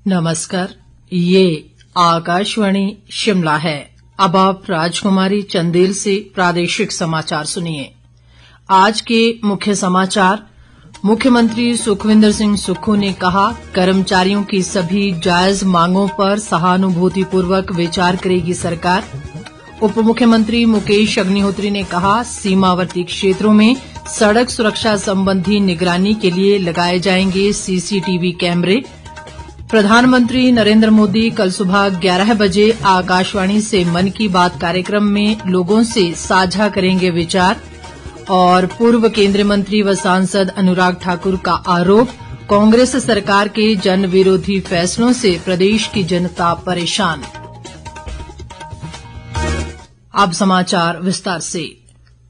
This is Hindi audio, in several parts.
नमस्कार, ये आकाशवाणी शिमला है। अब आप राजकुमारी चंदेल से प्रादेशिक समाचार सुनिए। आज के मुख्य समाचार। मुख्यमंत्री सुखविंदर सिंह सुक्खू ने कहा, कर्मचारियों की सभी जायज मांगों पर सहानुभूतिपूर्वक विचार करेगी सरकार। उप मुख्यमंत्री मुकेश अग्निहोत्री ने कहा, सीमावर्ती क्षेत्रों में सड़क सुरक्षा संबंधी निगरानी के लिए लगाए जाएंगे सीसीटीवी कैमरे। प्रधानमंत्री नरेंद्र मोदी कल सुबह 11 बजे आकाशवाणी से मन की बात कार्यक्रम में लोगों से साझा करेंगे विचार। और पूर्व केंद्रीय मंत्री व सांसद अनुराग ठाकुर का आरोप, कांग्रेस सरकार के जन विरोधी फैसलों से प्रदेश की जनता परेशान। अब समाचार विस्तार से।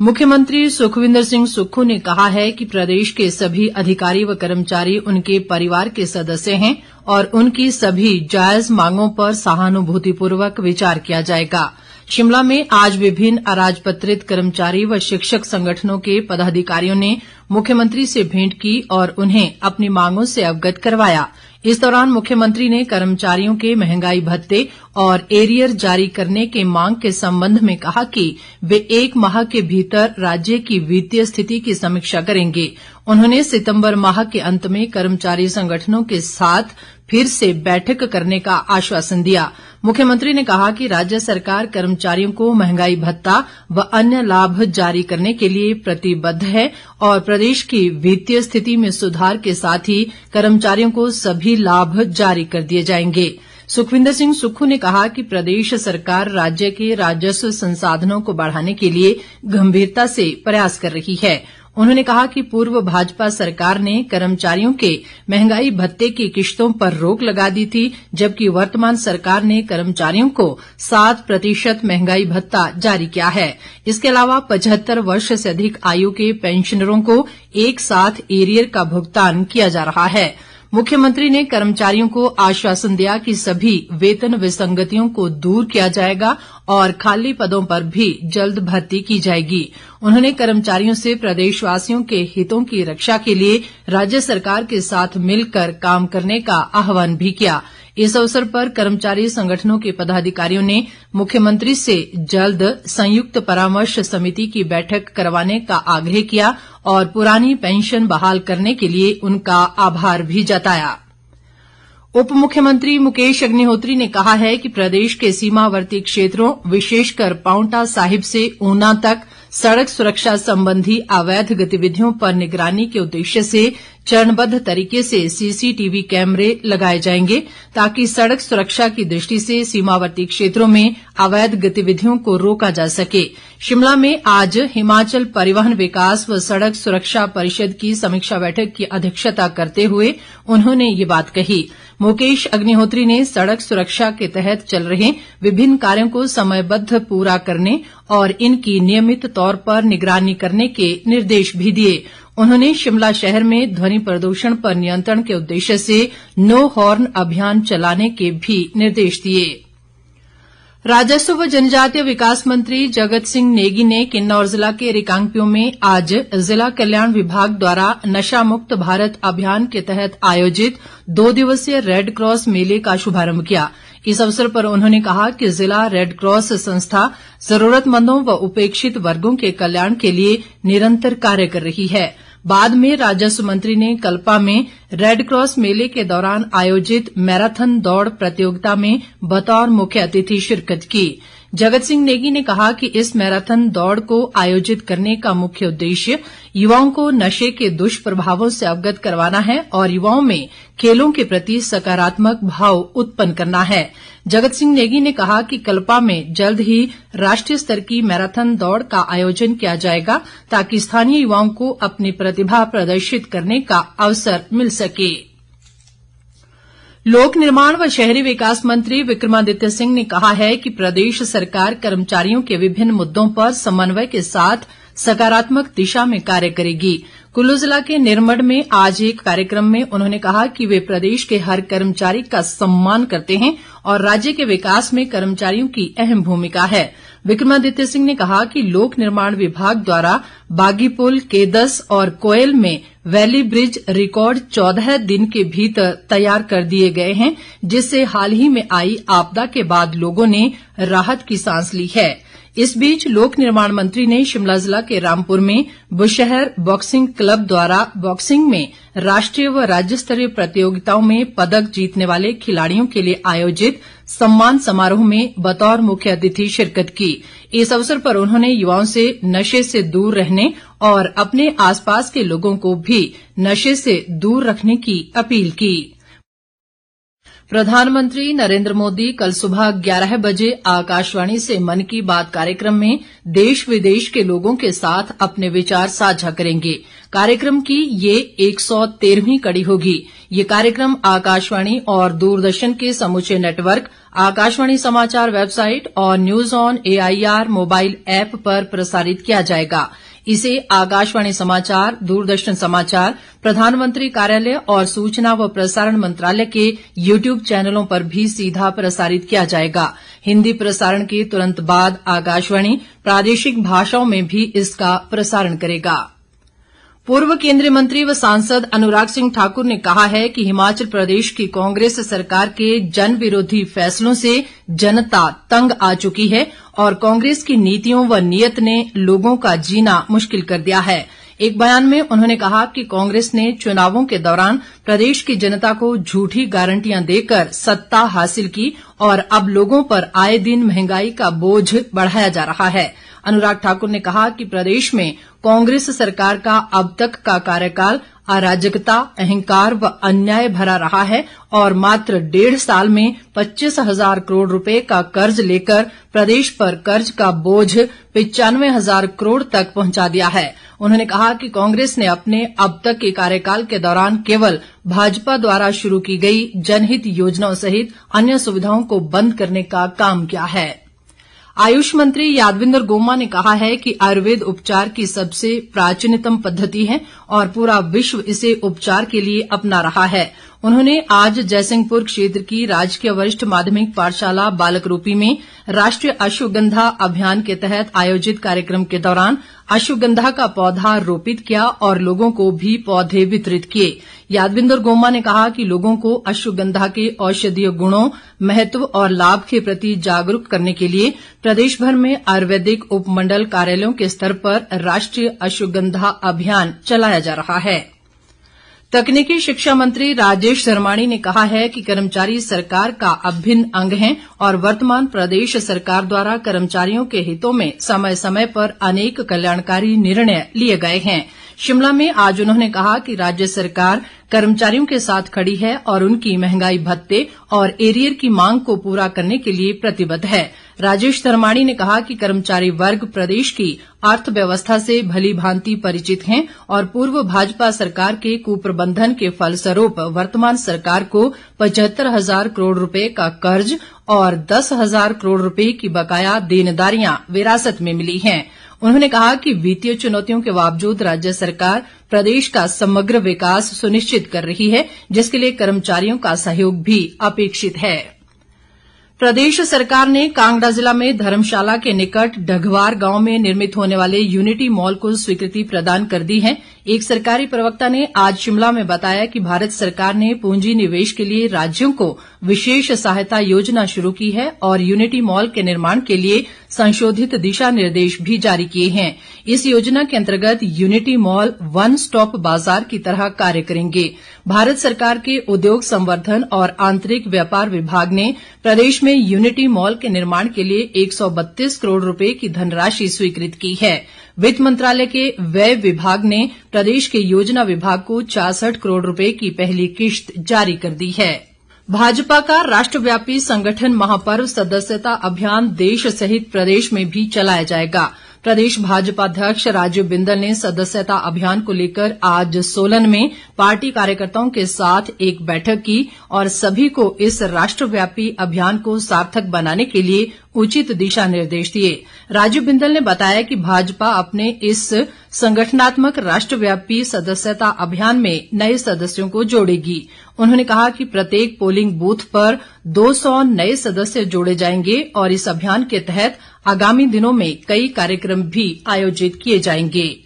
मुख्यमंत्री सुखविंदर सिंह सुक्खू ने कहा है कि प्रदेश के सभी अधिकारी व कर्मचारी उनके परिवार के सदस्य हैं और उनकी सभी जायज मांगों पर सहानुभूतिपूर्वक विचार किया जाएगा। शिमला में आज विभिन्न अराजपत्रित कर्मचारी व शिक्षक संगठनों के पदाधिकारियों ने मुख्यमंत्री से भेंट की और उन्हें अपनी मांगों से अवगत करवाया। इस दौरान मुख्यमंत्री ने कर्मचारियों के महंगाई भत्ते और एरियर जारी करने के मांग के संबंध में कहा कि वे 1 माह के भीतर राज्य की वित्तीय स्थिति की समीक्षा करेंगे। उन्होंने सितंबर माह के अंत में कर्मचारी संगठनों के साथ फिर से बैठक करने का आश्वासन दिया। मुख्यमंत्री ने कहा कि राज्य सरकार कर्मचारियों को महंगाई भत्ता व अन्य लाभ जारी करने के लिए प्रतिबद्ध है और प्रदेश की वित्तीय स्थिति में सुधार के साथ ही कर्मचारियों को सभी लाभ जारी कर दिए जाएंगे। सुखविंदर सिंह सुक्खू ने कहा कि प्रदेश सरकार राज्य के राजस्व संसाधनों को बढ़ाने के लिए गंभीरता से प्रयास कर रही है। उन्होंने कहा कि पूर्व भाजपा सरकार ने कर्मचारियों के महंगाई भत्ते की किश्तों पर रोक लगा दी थी, जबकि वर्तमान सरकार ने कर्मचारियों को 7% महंगाई भत्ता जारी किया है। इसके अलावा 75 वर्ष से अधिक आयु के पेंशनरों को एक साथ एरियर का भुगतान किया जा रहा है। मुख्यमंत्री ने कर्मचारियों को आश्वासन दिया कि सभी वेतन विसंगतियों को दूर किया जाएगा और खाली पदों पर भी जल्द भर्ती की जाएगी। उन्होंने कर्मचारियों से प्रदेशवासियों के हितों की रक्षा के लिए राज्य सरकार के साथ मिलकर काम करने का आह्वान भी किया। इस अवसर पर कर्मचारी संगठनों के पदाधिकारियों ने मुख्यमंत्री से जल्द संयुक्त परामर्श समिति की बैठक करवाने का आग्रह किया और पुरानी पेंशन बहाल करने के लिए उनका आभार भी जताया। उप मुख्यमंत्री मुकेश अग्निहोत्री ने कहा है कि प्रदेश के सीमावर्ती क्षेत्रों, विशेषकर पांवटा साहिब से ऊना तक सड़क सुरक्षा संबंधी अवैध गतिविधियों पर निगरानी के उद्देश्य से चरणबद्ध तरीके से सीसीटीवी कैमरे लगाए जाएंगे ताकि सड़क सुरक्षा की दृष्टि से सीमावर्ती क्षेत्रों में अवैध गतिविधियों को रोका जा सके। शिमला में आज हिमाचल परिवहन विकास व सड़क सुरक्षा परिषद की समीक्षा बैठक की अध्यक्षता करते हुए उन्होंने ये बात कही। मुकेश अग्निहोत्री ने सड़क सुरक्षा के तहत चल रहे विभिन्न कार्यों को समयबद्ध पूरा करने और इनकी नियमित तौर पर निगरानी करने के निर्देश भी दिए। उन्होंने शिमला शहर में ध्वनि प्रदूषण पर नियंत्रण के उद्देश्य से नो हॉर्न अभियान चलाने के भी निर्देश दिए। राजस्व व जनजातीय विकास मंत्री जगत सिंह नेगी ने किन्नौर जिला के रिकांगपिओ में आज जिला कल्याण विभाग द्वारा नशा मुक्त भारत अभियान के तहत आयोजित 2 दिवसीय रेड क्रॉस मेले का शुभारंभ किया। इस अवसर पर उन्होंने कहा कि जिला रेड क्रॉस संस्था जरूरतमंदों व उपेक्षित वर्गों के कल्याण के लिए निरंतर कार्य कर रही है। बाद में राजस्व मंत्री ने कल्पा में रेड क्रॉस मेले के दौरान आयोजित मैराथन दौड़ प्रतियोगिता में बतौर मुख्य अतिथि शिरकत की। जगत सिंह नेगी ने कहा कि इस मैराथन दौड़ को आयोजित करने का मुख्य उद्देश्य युवाओं को नशे के दुष्प्रभावों से अवगत करवाना है और युवाओं में खेलों के प्रति सकारात्मक भाव उत्पन्न करना है। जगत सिंह नेगी ने कहा कि कल्पा में जल्द ही राष्ट्रीय स्तर की मैराथन दौड़ का आयोजन किया जाएगा ताकि स्थानीय युवाओं को अपनी प्रतिभा प्रदर्शित करने का अवसर मिल सके। लोक निर्माण व शहरी विकास मंत्री विक्रमादित्य सिंह ने कहा है कि प्रदेश सरकार कर्मचारियों के विभिन्न मुद्दों पर समन्वय के साथ सकारात्मक दिशा में कार्य करेगी। कुल्लू जिला के निरमंड में आज एक कार्यक्रम में उन्होंने कहा कि वे प्रदेश के हर कर्मचारी का सम्मान करते हैं और राज्य के विकास में कर्मचारियों की अहम भूमिका है। विक्रमादित्य सिंह ने कहा कि लोक निर्माण विभाग द्वारा बागीपुल, केदस और कोयल में वैली ब्रिज रिकॉर्ड 14 दिन के भीतर तैयार कर दिए गए हैं, जिससे हाल ही में आई आपदा के बाद लोगों ने राहत की सांस ली है। इस बीच लोक निर्माण मंत्री ने शिमला जिला के रामपुर में बुशहर बॉक्सिंग क्लब द्वारा बॉक्सिंग में राष्ट्रीय व राज्य स्तरीय प्रतियोगिताओं में पदक जीतने वाले खिलाड़ियों के लिए आयोजित सम्मान समारोह में बतौर मुख्य अतिथि शिरकत की। इस अवसर पर उन्होंने युवाओं से नशे से दूर रहने और अपने आसपास के लोगों को भी नशे से दूर रखने की अपील की। प्रधानमंत्री नरेंद्र मोदी कल सुबह 11 बजे आकाशवाणी से मन की बात कार्यक्रम में देश विदेश के लोगों के साथ अपने विचार साझा करेंगे। कार्यक्रम की ये 113वीं कड़ी होगी। ये कार्यक्रम आकाशवाणी और दूरदर्शन के समूचे नेटवर्क, आकाशवाणी समाचार वेबसाइट और news on AIR mobile app पर प्रसारित किया जाएगा। इसे आकाशवाणी समाचार, दूरदर्शन समाचार, प्रधानमंत्री कार्यालय और सूचना व प्रसारण मंत्रालय के YouTube चैनलों पर भी सीधा प्रसारित किया जाएगा। हिंदी प्रसारण के तुरंत बाद आकाशवाणी प्रादेशिक भाषाओं में भी इसका प्रसारण करेगा। पूर्व केंद्रीय मंत्री व सांसद अनुराग सिंह ठाकुर ने कहा है कि हिमाचल प्रदेश की कांग्रेस सरकार के जन विरोधी फैसलों से जनता तंग आ चुकी है और कांग्रेस की नीतियों व नीयत ने लोगों का जीना मुश्किल कर दिया है। एक बयान में उन्होंने कहा कि कांग्रेस ने चुनावों के दौरान प्रदेश की जनता को झूठी गारंटियां देकर सत्ता हासिल की और अब लोगों पर आए दिन महंगाई का बोझ बढ़ाया जा रहा है। अनुराग ठाकुर ने कहा कि प्रदेश में कांग्रेस सरकार का अब तक का कार्यकाल अराजकता, अहंकार व अन्याय भरा रहा है और मात्र 1.5 साल में 25,000 करोड़ रुपए का कर्ज लेकर प्रदेश पर कर्ज का बोझ 95,000 करोड़ तक पहुंचा दिया है। उन्होंने कहा कि कांग्रेस ने अपने अब तक के कार्यकाल के दौरान केवल भाजपा द्वारा शुरू की गई जनहित योजनाओं सहित अन्य सुविधाओं को बंद करने का काम किया है। आयुष मंत्री यादविंदर गोमा ने कहा है कि आयुर्वेद उपचार की सबसे प्राचीनतम पद्धति है और पूरा विश्व इसे उपचार के लिए अपना रहा है। उन्होंने आज जयसिंहपुर क्षेत्र की राजकीय वरिष्ठ माध्यमिक पाठशाला बालकरूपी में राष्ट्रीय अश्वगंधा अभियान के तहत आयोजित कार्यक्रम के दौरान अश्वगंधा का पौधा रोपित किया और लोगों को भी पौधे वितरित किए। यादविंदर गोमा ने कहा कि लोगों को अश्वगंधा के औषधीय गुणों, महत्व और लाभ के प्रति जागरूक करने के लिए प्रदेश भर में आयुर्वेदिक उपमंडल कार्यालयों के स्तर पर राष्ट्रीय अश्वगंधा अभियान चलाया जा रहा है। तकनीकी शिक्षा मंत्री राजेश धर्माणी ने कहा है कि कर्मचारी सरकार का अभिन्न अंग हैं और वर्तमान प्रदेश सरकार द्वारा कर्मचारियों के हितों में समय समय पर अनेक कल्याणकारी निर्णय लिए गए हैं। शिमला में आज उन्होंने कहा कि राज्य सरकार कर्मचारियों के साथ खड़ी है और उनकी महंगाई भत्ते और एरियर की मांग को पूरा करने के लिए प्रतिबद्ध है। राजेश धर्माणी ने कहा कि कर्मचारी वर्ग प्रदेश की अर्थव्यवस्था से भली भांति परिचित हैं और पूर्व भाजपा सरकार के कुप्रबंधन के फलस्वरूप वर्तमान सरकार को 75,000 करोड़ रुपए का कर्ज और 10,000 करोड़ रुपए की बकाया देनदारियां विरासत में मिली हैं। उन्होंने कहा कि वित्तीय चुनौतियों के बावजूद राज्य सरकार प्रदेश का समग्र विकास सुनिश्चित कर रही है, जिसके लिए कर्मचारियों का सहयोग भी अपेक्षित है। प्रदेश सरकार ने कांगड़ा जिला में धर्मशाला के निकट डघवार गांव में निर्मित होने वाले यूनिटी मॉल को स्वीकृति प्रदान कर दी है। एक सरकारी प्रवक्ता ने आज शिमला में बताया कि भारत सरकार ने पूंजी निवेश के लिए राज्यों को विशेष सहायता योजना शुरू की है और यूनिटी मॉल के निर्माण के लिए संशोधित दिशा निर्देश भी जारी किए हैं। इस योजना के अंतर्गत यूनिटी मॉल वन स्टॉप बाजार की तरह कार्य करेंगे। भारत सरकार के उद्योग संवर्धन और आंतरिक व्यापार विभाग ने प्रदेश में यूनिटी मॉल के निर्माण के लिए 132 करोड़ रुपए की धनराशि स्वीकृत की है। वित्त मंत्रालय के व्यय विभाग ने प्रदेश के योजना विभाग को 66 करोड़ रुपए की पहली किश्त जारी कर दी है। भाजपा का राष्ट्रव्यापी संगठन महापर्व सदस्यता अभियान देश सहित प्रदेश में भी चलाया जाएगा। प्रदेश भाजपा अध्यक्ष राजीव बिंदल ने सदस्यता अभियान को लेकर आज सोलन में पार्टी कार्यकर्ताओं के साथ एक बैठक की और सभी को इस राष्ट्रव्यापी अभियान को सार्थक बनाने के लिए उचित दिशा निर्देश दिए। राजीव बिंदल ने बताया कि भाजपा अपने इस संगठनात्मक राष्ट्रव्यापी सदस्यता अभियान में नए सदस्यों को जोड़ेगी। उन्होंने कहा कि प्रत्येक पोलिंग बूथ पर 200 नए सदस्य जोड़े जाएंगे और इस अभियान के तहत आगामी दिनों में कई कार्यक्रम भी आयोजित किए जाएंगे।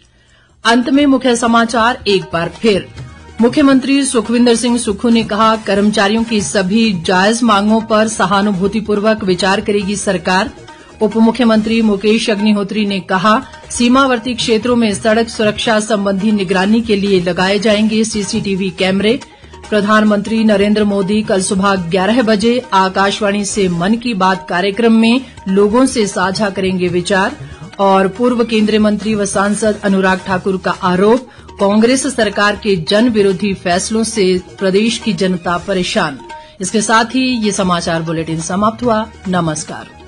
अंत में मुख्य समाचार एक बार फिर। मुख्यमंत्री सुखविंदर सिंह सुक्खू ने कहा, कर्मचारियों की सभी जायज मांगों पर सहानुभूतिपूर्वक विचार करेगी सरकार। उप मुख्यमंत्री मुकेश अग्निहोत्री ने कहा, सीमावर्ती क्षेत्रों में सड़क सुरक्षा संबंधी निगरानी के लिए लगाए जाएंगे सीसीटीवी कैमरे। प्रधानमंत्री नरेंद्र मोदी कल सुबह 11 बजे आकाशवाणी से मन की बात कार्यक्रम में लोगों से साझा करेंगे विचार। और पूर्व केंद्रीय मंत्री व सांसद अनुराग ठाकुर का आरोप, कांग्रेस सरकार के जन विरोधी फैसलों से प्रदेश की जनता परेशान। इसके साथ ही ये समाचार बुलेटिन समाप्त हुआ। नमस्कार।